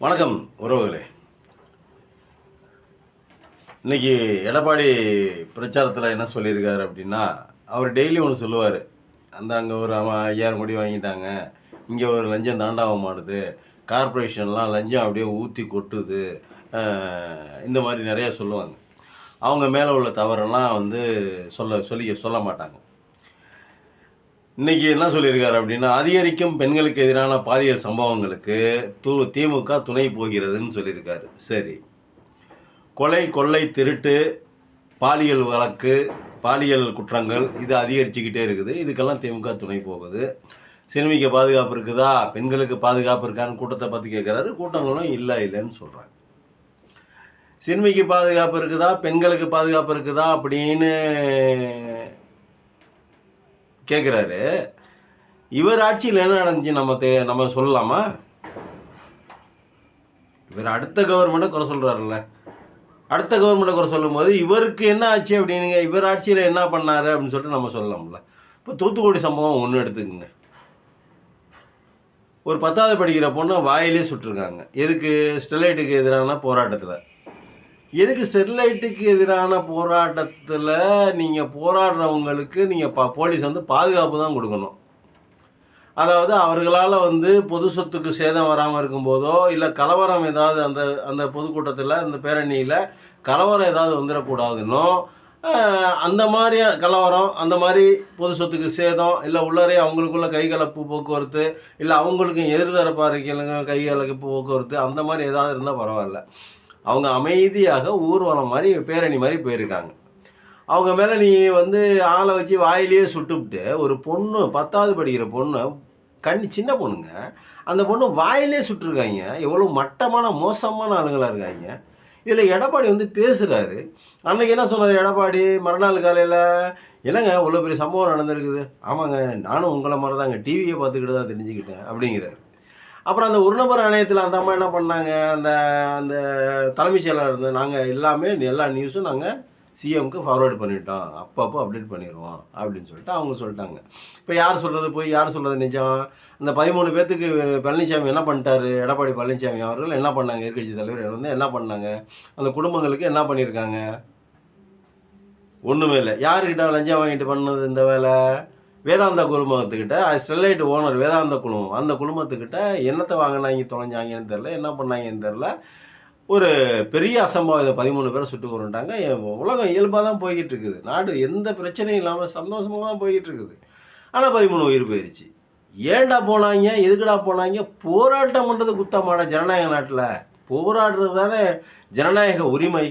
வணக்கம் உறவுகளே. இன்றைக்கி எடப்பாடி பிரச்சாரத்தில் என்ன சொல்லியிருக்காரு அப்படின்னா, அவர் டெய்லி ஒன்று சொல்லுவார். அங்கே ஒரு 5000 கோடி வாங்கிட்டாங்க, இங்கே ஒரு லஞ்சம் தாண்டாக மாட்டுது, கார்ப்பரேஷன்லாம் லஞ்சம் அப்படியே ஊற்றி கொட்டுது, இந்த மாதிரி நிறையா சொல்லுவாங்க. அவங்க மேலே உள்ள தவறெல்லாம் சொல்ல மாட்டாங்க. இன்றைக்கி என்ன சொல்லியிருக்காரு அப்படின்னா, அதிகரிக்கும் பெண்களுக்கு எதிரான பாலியல் சம்பவங்களுக்கு திமுக துணை போகிறதுன்னு சொல்லியிருக்காரு. சரி, கொலை, கொள்ளை, திருட்டு, பாலியல் வழக்கு, பாலியல் குற்றங்கள் இது அதிகரிச்சுக்கிட்டே இருக்குது. இதுக்கெல்லாம் திமுக துணை போகுது. சிறுமிக்கு பாதுகாப்பு இருக்குதா, பெண்களுக்கு பாதுகாப்பு இருக்கான்னு கூட்டத்தை பற்றி கேட்குறாரு. கூட்டங்களும் இல்லைன்னு சொல்கிறாங்க. சிறுமிக்கு பாதுகாப்பு இருக்குதா, பெண்களுக்கு பாதுகாப்பு இருக்குதா அப்படின்னு கேட்குறாரு. இவர் ஆட்சியில் என்ன நடந்துச்சு நம்ம சொல்லலாமா? இவர் அடுத்த கவர்மெண்ட்டை குறை சொல்கிறாருல்ல. அடுத்த கவர்மெண்ட்டை குறை சொல்லும்போது இவருக்கு என்ன ஆச்சு அப்படின்னுங்க, இவர் ஆட்சியில் என்ன பண்ணார் அப்படின்னு சொல்லிட்டு நம்ம சொல்லலாம்ல. இப்போ தூத்துக்குடி சம்பவம் ஒன்று எடுத்துக்கங்க. ஒரு 10வது படிக்கிற பொண்ணை வாயிலே சுட்டிருக்காங்க. எதுக்கு? ஸ்டெர்லைட்டுக்கு எதிரான போராட்டத்தில். எதுக்கு ஸ்டெர்லைட்டுக்கு எதிரான போராட்டத்தில் நீங்கள் போராடுறவங்களுக்கு நீங்கள் போலீஸ் பாதுகாப்பு தான் கொடுக்கணும். அதாவது அவர்களால் பொது சொத்துக்கு சேதம் வராமல் இருக்கும்போதோ, இல்லை கலவரம் ஏதாவது அந்த பொதுக்கூட்டத்தில், அந்த பேரணியில் கலவரம் ஏதாவது வந்துடக்கூடாதுன்னோ, அந்த மாதிரி கலவரம், அந்த மாதிரி பொது சொத்துக்கு சேதம், இல்லை உள்ளரே அவங்களுக்குள்ள கைகலப்பு போக்குவரத்து, இல்லை அவங்களுக்கு எதிர்தரப்பாக கைகலப்பு போக்குவரத்து, அந்த மாதிரி ஏதாவது இருந்தால் பரவாயில்ல. அவங்க அமைதியாக ஊர்வலம் மாதிரி பேரணி மாதிரி போயிருக்காங்க. அவங்க மேலே நீ ஆளை வச்சு வாயிலேயே சுட்டுவிட்டு, ஒரு பொண்ணு 10வது படிக்கிற பொண்ணு, சின்ன பொண்ணுங்க, அந்த பொண்ணு வாயிலே சுட்டுருக்காங்க. எவ்வளோ மட்டமான மோசமான ஆளுங்களாக இருக்காங்க. இதில் எடப்பாடி பேசுகிறாரு. அன்றைக்கி என்ன சொன்னார் எடப்பாடி? மறுநாள் காலையில், என்னங்க இவ்வளோ பெரிய சம்பவம் நடந்திருக்குது. ஆமாங்க, நானும் உங்களை மாதிரி தாங்க டிவியை பார்த்துக்கிட்டு தான் தெரிஞ்சுக்கிட்டேன் அப்படிங்கிறாரு. அப்புறம் அந்த ஒரு நபர் ஆணையத்தில் அந்த அம்மா என்ன பண்ணாங்க, அந்த அந்த தலைமைச் செயலாளர் நாங்கள் எல்லா நியூஸும் நாங்கள் சிஎம்க்கு ஃபார்வேர்டு பண்ணிட்டோம், அப்பப்போ அப்டேட் பண்ணிடுவோம் அப்படின்னு சொல்லிட்டு அவங்க சொல்லிட்டாங்க. இப்போ யார் சொல்கிறது போய், யார் சொல்கிறது நிஜம்? அந்த 13 பேர்த்துக்கு பழனிசாமி என்ன பண்ணிட்டாரு? எடப்பாடி பழனிசாமி அவர்கள் என்ன பண்ணாங்க? எதிர்க்கட்சி தலைவர் என்ன பண்ணாங்க? அந்த குடும்பங்களுக்கு என்ன பண்ணியிருக்காங்க? ஒன்றுமே இல்லை. யாருக்கிட்ட லஞ்சம் வாங்கிட்டு பண்ணது இந்த வேலை? வேதாந்தா குழுமத்துக்கிட்ட, ஸ்டெர்லைட் ஓனர் வேதாந்த குழுமம், அந்த குழுமத்துக்கிட்ட என்னத்தை வாங்கினாங்க, தொலைஞ்சாங்கன்னு தெரில, என்ன பண்ணாங்கன்னு தெரில. ஒரு பெரிய அசம்பாவித 13 பேரை சுட்டு கொண்டுட்டாங்க. உலகம் இயல்பாக தான் போய்கிட்டு இருக்குது. நாடு எந்த பிரச்சனையும் இல்லாமல் சந்தோஷமாக தான் போய்கிட்டு இருக்குது. ஆனால் 13 உயிர் போயிடுச்சு. ஏன்டா போனாங்க? எதுக்குடா போனாங்க? போராட்டம் பண்ணுறது குத்தமாட ஜனநாயக நாட்டில்? போராடுறது தானே ஜனநாயக உரிமை.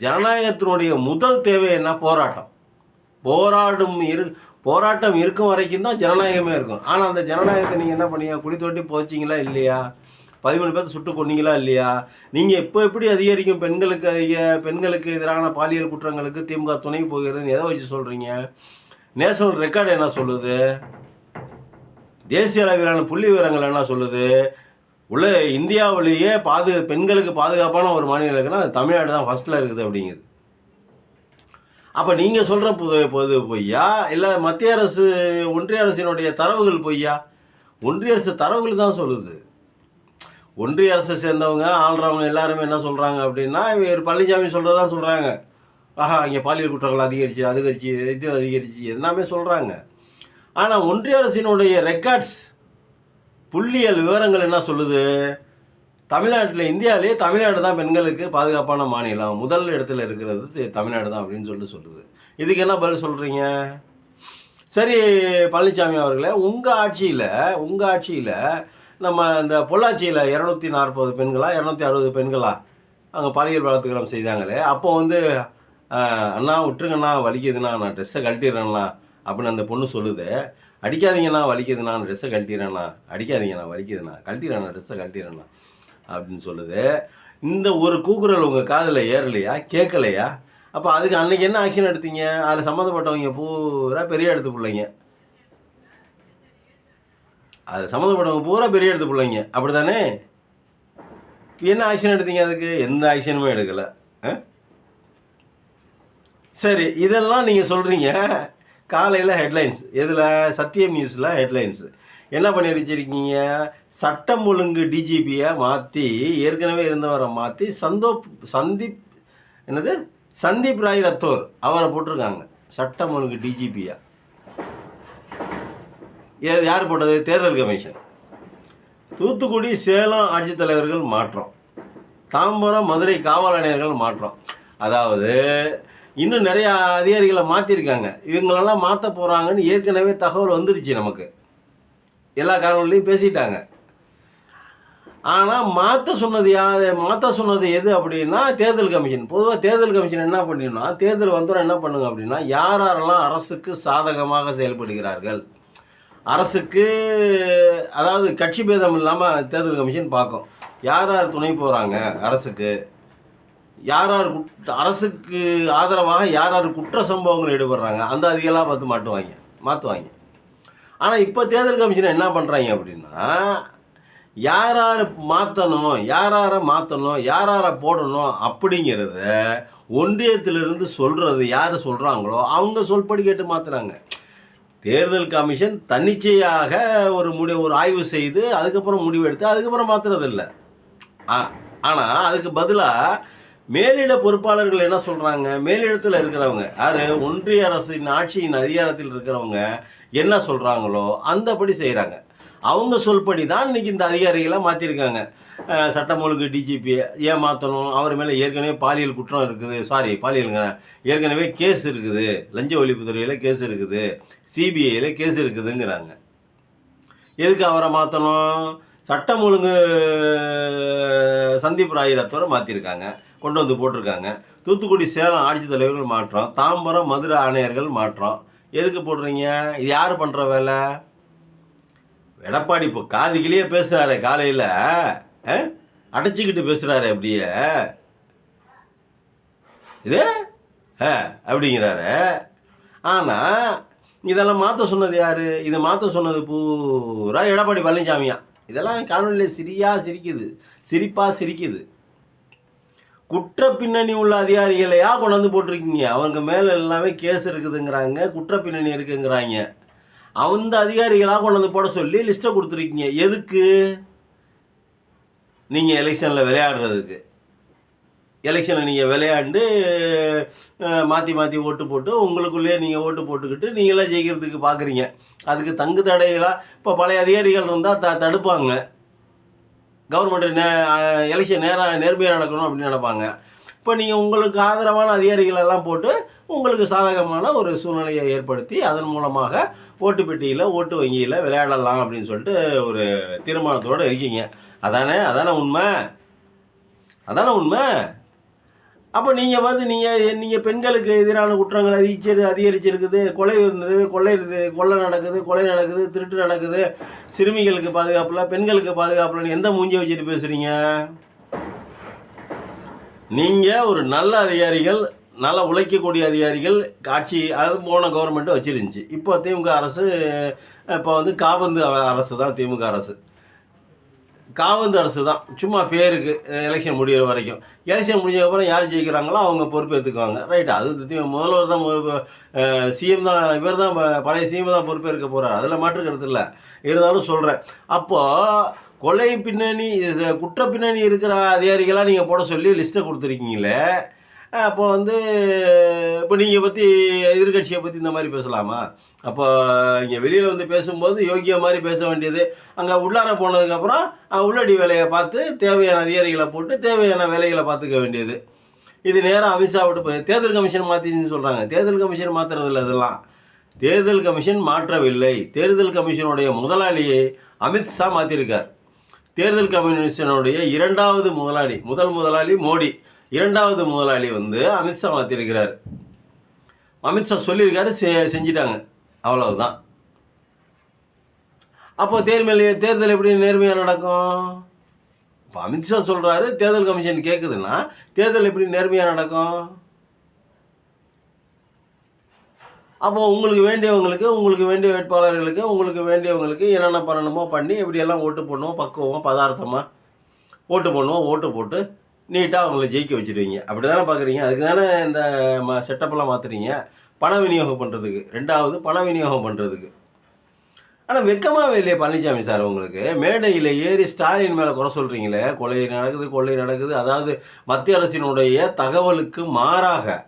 ஜனநாயகத்தினுடைய முதல் தேவை என்ன? போராட்டம். போராட்டம் இருக்கும் வரைக்கும் தான் ஜனநாயகமே இருக்கும். ஆனால் அந்த ஜனநாயகத்தை நீங்கள் என்ன பண்ணீங்க? குழி தோண்டி போச்சிங்களா இல்லையா? 13 பேர்த்து சுட்டு கொண்டீங்களா இல்லையா? நீங்கள் இப்போ எப்படி அதிகரிக்கும் பெண்களுக்கு எதிரான பாலியல் குற்றங்களுக்கு திமுக துணை போகிறதுன்னு எதை வச்சு சொல்கிறீங்க? நேஷனல் ரெக்கார்டு என்ன சொல்லுது? தேசிய அளவிலான புள்ளி விவரங்கள் என்ன சொல்லுது? இந்தியாவிலேயே பெண்களுக்கு பாதுகாப்பான ஒரு மாநிலம் இருக்குன்னா தமிழ்நாடு தான் ஃபஸ்ட்டில் இருக்குது அப்படிங்குது. அப்போ நீங்கள் சொல்கிற பொது பொய்யா, இல்லை மத்திய அரசு ஒன்றிய அரசினுடைய தரவுகள் பொய்யா? ஒன்றிய அரசு தரவுகள் தான் சொல்லுது. ஒன்றிய அரசை சேர்ந்தவங்க ஆள்றவங்க எல்லாருமே என்ன சொல்கிறாங்க அப்படின்னா, இவர் பழனிசாமி சொல்கிறதான் சொல்கிறாங்க. இங்கே பாலியல் குற்றங்கள் அதிகரிச்சு இது அதிகரிச்சு எல்லாமே சொல்கிறாங்க. ஆனால் ஒன்றிய அரசினுடைய ரெக்கார்ட்ஸ், புள்ளியல் விவரங்கள் என்ன சொல்லுது? தமிழ்நாட்டில், இந்தியாவிலேயே தமிழ்நாடு தான் பெண்களுக்கு பாதுகாப்பான மாநிலம், முதல் இடத்துல இருக்கிறது தமிழ்நாடு தான் அப்படின்னு சொல்லுது. இதுக்கு என்ன பதில் சொல்கிறீங்க? சரி பழனிசாமி அவர்களே, உங்கள் ஆட்சியில் நம்ம இந்த பொள்ளாச்சியில் 240 பெண்களா 260 பெண்களா அங்கே பாலியல் பலாத்காரம் செய்தாங்களே, அப்போ அண்ணா விட்டுருங்கண்ணா, வலிக்குதுண்ணா, நான் ட்ரெஸ்ஸை கழட்டிடுறேண்ணா அப்படின்னு அந்த பொண்ணு சொல்லுது. அடிக்காதீங்கண்ணா, வலிக்குதுண்ணா, ட்ரெஸ்ஸை கழட்டிடுறேண்ணா, அடிக்காதீங்கண்ணா, வலிக்குதுண்ணா, கழட்டிடுறேண்ணா, ட்ரெஸ்ஸை கழட்டிடுறேண்ணா அப்படின்னு சொல்லுது. இந்த ஒரு கூக்குரல் உங்கள் காதில் ஏறலையா, கேட்கலையா? அப்போ அதுக்கு அன்றைக்கி என்ன ஆக்ஷன் எடுத்தீங்க? அதில் சம்மந்தப்பட்டவங்க பூரா பெரிய இடத்து பிள்ளைங்க, பெரிய இடத்து பிள்ளைங்க, அப்படி தானே? என்ன ஆக்ஷன் எடுத்தீங்க? அதுக்கு எந்த ஆக்ஷனுமே எடுக்கலை. சரி, இதெல்லாம் நீங்கள் சொல்கிறீங்க. காலையில் ஹெட்லைன்ஸ், எதில்? சத்தியம் நியூஸில் ஹெட்லைன்ஸு. என்ன பண்ணி வச்சிருக்கீங்க? சட்டம் ஒழுங்கு டிஜிபியை மாற்றி, ஏற்கனவே இருந்தவரை மாற்றி சந்தீப் ராய் ரத்தோர் அவரை போட்டிருக்காங்க சட்டம் ஒழுங்கு டிஜிபியா. யார் போட்டது? தேர்தல் கமிஷன். தூத்துக்குடி சேலம் ஆட்சித்தலைவர்கள் மாற்றம், தாம்பரம் மதுரை காவல் ஆணையர்கள் மாற்றம். அதாவது இன்னும் நிறையா அதிகாரிகளை மாற்றிருக்காங்க. இவங்களெல்லாம் மாற்ற போகிறாங்கன்னு ஏற்கனவே தகவல் வந்துருச்சு நமக்கு, எல்லா காரணங்களையும் பேசிட்டாங்க. ஆனால் மாற்ற சொன்னது எது அப்படின்னா தேர்தல் கமிஷன். பொதுவாக தேர்தல் கமிஷன் என்ன பண்ணினா, தேர்தல் வந்தோம் என்ன பண்ணுங்க அப்படின்னா, யாரெல்லாம் அரசுக்கு சாதகமாக செயல்படுகிறார்கள், அரசுக்கு அதாவது கட்சி பேதம் இல்லாமல் தேர்தல் கமிஷன் பார்க்கும். யார் யார் துணை போகிறாங்க அரசுக்கு, யார் யார் அரசுக்கு ஆதரவாக யார் யார் குற்ற சம்பவங்கள் ஈடுபடுறாங்க, அந்த அதிகெல்லாம் பார்த்து மாற்றுவாங்க. ஆனால் இப்போ தேர்தல் கமிஷன் என்ன பண்ணுறாங்க அப்படின்னா, யார் யார் மாற்றணும், யார் யாரை போடணும் அப்படிங்கிறத ஒன்றியத்திலிருந்து சொல்கிறது யார் சொல்கிறாங்களோ அவங்க சொல்படி கேட்டு மாற்றுறாங்க. தேர்தல் கமிஷன் தன்னிச்சையாக ஒரு ஆய்வு செய்து அதுக்கப்புறம் முடிவெடுத்து அதுக்கப்புறம் மாற்றுறதில்ல. ஆனால் அதுக்கு பதிலாக மேலிட பொறுப்பாளர்கள் என்ன சொல்கிறாங்க, மேலிடத்தில் இருக்கிறவங்க யார், ஒன்றிய அரசின் ஆட்சியின் அதிகாரத்தில் இருக்கிறவங்க என்ன சொல்கிறாங்களோ அந்தபடி செய்கிறாங்க. அவங்க சொல்படி தான் இன்றைக்கி இந்த அதிகாரிகளை மாற்றிருக்காங்க. சட்டம் ஒழுங்கு டிஜிபி ஏன் மாற்றணும், அவர் மேலே ஏற்கனவே பாலியல் குற்றம் இருக்குது, ஏற்கனவே கேஸ் இருக்குது, லஞ்ச ஒழிப்புத்துறையில் கேஸ் இருக்குது, சிபிஐயில் கேஸ் இருக்குதுங்கிறாங்க. எதுக்கு அவரை மாற்றணும்? சட்டம் ஒழுங்கு சந்தீப் ராய் ரத்தோரை மாற்றிருக்காங்க, கொண்டு வந்து போட்டிருக்காங்க. தூத்துக்குடி சேலம் ஆட்சித்தலைவர்கள் மாற்றம், தாம்பரம் மதுரை ஆணையர்கள் மாற்றம். எதுக்கு போடுறீங்க? இது யார் பண்ணுற வேலை? எடப்பாடி இப்போ காதுகிலேயே பேசுகிறாரு, காலையில் அடைச்சிக்கிட்டு பேசுகிறாரு, அப்படியே இது அப்படிங்கிறாரு. ஆனால் இதெல்லாம் மாற்ற சொன்னது யார்? இது மாற்ற சொன்னது பூரா எடப்பாடி பழனிசாமியா. இதெல்லாம் காணொலியில் சிரிப்பாக சிரிக்குது. குற்ற பின்னணி உள்ள அதிகாரிகளையா கொண்டு வந்து போட்டிருக்கீங்க, அவங்க மேலே எல்லாமே கேஸ் இருக்குதுங்கிறாங்க, குற்ற பின்னணி இருக்குங்கிறாங்க. அந்த அதிகாரிகளாக கொண்டு வந்து போட சொல்லி லிஸ்ட்டை கொடுத்துருக்கீங்க. எதுக்கு? நீங்கள் எலெக்ஷனில் விளையாடுறதுக்கு. எலெக்ஷனில் நீங்கள் விளையாண்டு மாற்றி ஓட்டு போட்டு உங்களுக்குள்ளேயே நீங்கள் ஓட்டு போட்டுக்கிட்டு நீங்களாம் ஜெயிக்கிறதுக்கு பார்க்குறீங்க. அதுக்கு தங்கு தடைகளாக இப்போ பழைய அதிகாரிகள் இருந்தால் தடுப்பாங்க. கவர்மெண்ட் எலெக்ஷன் நேர்மையாக நடக்கணும் அப்படின்னு நினைப்பாங்க. இப்போ நீங்கள் உங்களுக்கு ஆதரவான அதிகாரிகளெல்லாம் போட்டு உங்களுக்கு சாதகமான ஒரு சூழ்நிலையை ஏற்படுத்தி அதன் மூலமாக ஓட்டு பெட்டியில் ஓட்டு வங்கியில் விளையாடலாம் அப்படின்னு சொல்லிட்டு ஒரு தீர்மானத்தோடு இருக்கீங்க. அதானே உண்மை. அப்போ நீங்கள் பார்த்து நீங்கள் பெண்களுக்கு எதிரான குற்றங்கள் அதிகரிச்சிருக்குது, கொலை நடக்குது, திருட்டு நடக்குது, சிறுமிகளுக்கு பாதுகாப்பில்லை, பெண்களுக்கு பாதுகாப்பில்லைன்னு எந்த மூஞ்சி வச்சுட்டு பேசுகிறீங்க? நீங்கள் ஒரு நல்ல அதிகாரிகள், நல்லா உழைக்கக்கூடிய அதிகாரிகள் ஆட்சி அது போன கவர்மெண்ட்டு வச்சிருந்துச்சு. இப்போ திமுக அரசு காபந்து அரசு தான். திமுக அரசு காபந்து அரசு தான், சும்மா பேருக்கு எலெக்ஷன் முடிகிற வரைக்கும். எலெக்ஷன் முடிஞ்சதுக்கப்புறம் யார் ஜெயிக்கிறாங்களோ அவங்க பொறுப்பேற்றுக்குவாங்க. ரைட்டு, அது முதல்வர் தான், சிஎம் தான், இவர் தான், பழைய சிஎம் தான் பொறுப்பேற்க போகிறார், அதில் மாற்றுக்கிறது இல்லை. இருந்தாலும் சொல்கிறேன், அப்போது கொலை பின்னணி குற்ற பின்னணி இருக்கிற அதிகாரிகளாக நீங்கள் போட சொல்லி லிஸ்ட்டை கொடுத்துருக்கீங்களே. அப்போ இப்போ நீங்கள் பற்றி எதிர்கட்சியை பற்றி இந்த மாதிரி பேசலாமா? அப்போ இங்கே வெளியில் பேசும்போது யோகியா மாதிரி பேச வேண்டியது, அங்கே உள்ளார போனதுக்கப்புறம் உள்ளடி வேலையை பார்த்து தேவையான அதிகாரிகளை போட்டு தேவையான வேலைகளை பார்த்துக்க வேண்டியது. இது நேரம் அமித்ஷா விட்டு தேர்தல் கமிஷன் மாற்றிச்சுன்னு சொல்கிறாங்க. தேர்தல் கமிஷன் மாற்றுறதில்ல, இதெல்லாம் தேர்தல் கமிஷன் மாற்றவில்லை. தேர்தல் கமிஷனுடைய முதலாளியை அமித்ஷா மாற்றிருக்கார். தேர்தல் கமிஷனுடைய இரண்டாவது முதலாளி, முதலாளி மோடி, இரண்டாவது முதலாளி அமித்ஷா மாற்றிருக்கிறார். அமித்ஷா சொல்லியிருக்காரு, செஞ்சிட்டாங்க, அவ்வளவுதான். அப்போ தேர்தல் எப்படி நேர்மையாக நடக்கும்? இப்போ அமித்ஷா சொல்கிறாரு, தேர்தல் கமிஷன் கேட்குதுன்னா தேர்தல் எப்படி நேர்மையாக நடக்கும்? அப்போ உங்களுக்கு வேண்டிய வேட்பாளர்களுக்கு உங்களுக்கு வேண்டியவங்களுக்கு என்னென்ன பண்ணணுமோ பண்ணி எப்படியெல்லாம் ஓட்டு போடணுமோ பக்குவமாக பதார்த்தமாக ஓட்டு போட்டு நீட்டாக அவங்கள ஜெயிக்க வச்சுருவீங்க. அப்படி தானே பார்க்குறீங்க? அதுக்கு தானே இந்த செட்டப்பெல்லாம் மாற்றுறீங்க, பண விநியோகம் பண்ணுறதுக்கு. ரெண்டாவது பண விநியோகம் பண்ணுறதுக்கு. ஆனால் வெக்கமாவே இல்லையே பழனிசாமி சார் உங்களுக்கு? மேடையில் ஏறி ஸ்டாலின் மேலே குறை சொல்கிறீங்களே, கொலை நடக்குது கொள்ளை நடக்குது. அதாவது மத்திய அரசினுடைய தகவலுக்கு மாறாக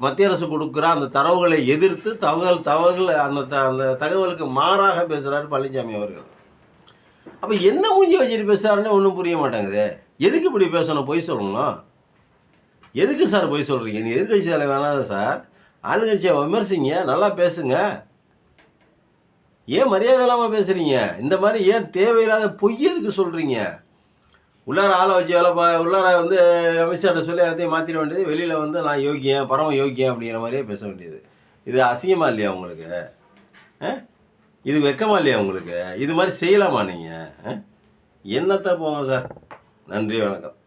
மத்திய அரசு கொடுக்குற அந்த தரவுகளை எதிர்த்து தகவல் அந்த தகவலுக்கு மாறாக பேசுகிறாரு பழனிசாமி அவர்கள். அப்போ என்ன மூஞ்சி வச்சுட்டு பேசுகிறாருன்னு ஒன்றும் புரிய மாட்டேங்குது. எதுக்கு இப்படி பேசணும்? பொய் சொல்லணும்? எதுக்கு சார் பொய் சொல்கிறீங்க? நீ எதிர்கட்சி தலைவர் வேணாத சார், ஆளுங்கட்சியை விமர்சிங்க, நல்லா பேசுங்க. ஏன் மரியாதை இல்லாமல் பேசுகிறீங்க? இந்த மாதிரி ஏன் தேவையில்லாத பொய் எதுக்கு சொல்கிறீங்க? உள்ளார ஆளை வச்சு உள்ளார வந்து அமித்ஷாட்ட சொல்லி எல்லாத்தையும் மாற்றிட வேண்டியது, வெளியில் வந்து நான் யோக்கியன் பரம யோக்கியன் அப்படிங்கிற மாதிரியே பேச வேண்டியது. இது அசிங்கமா இல்லையா உங்களுக்கு? இது வெக்கமா இல்லையா உங்களுக்கு? இது மாதிரி செய்யலாமா நீங்கள்? என்னத்தை போங்க சார். நன்றி, வணக்கம்.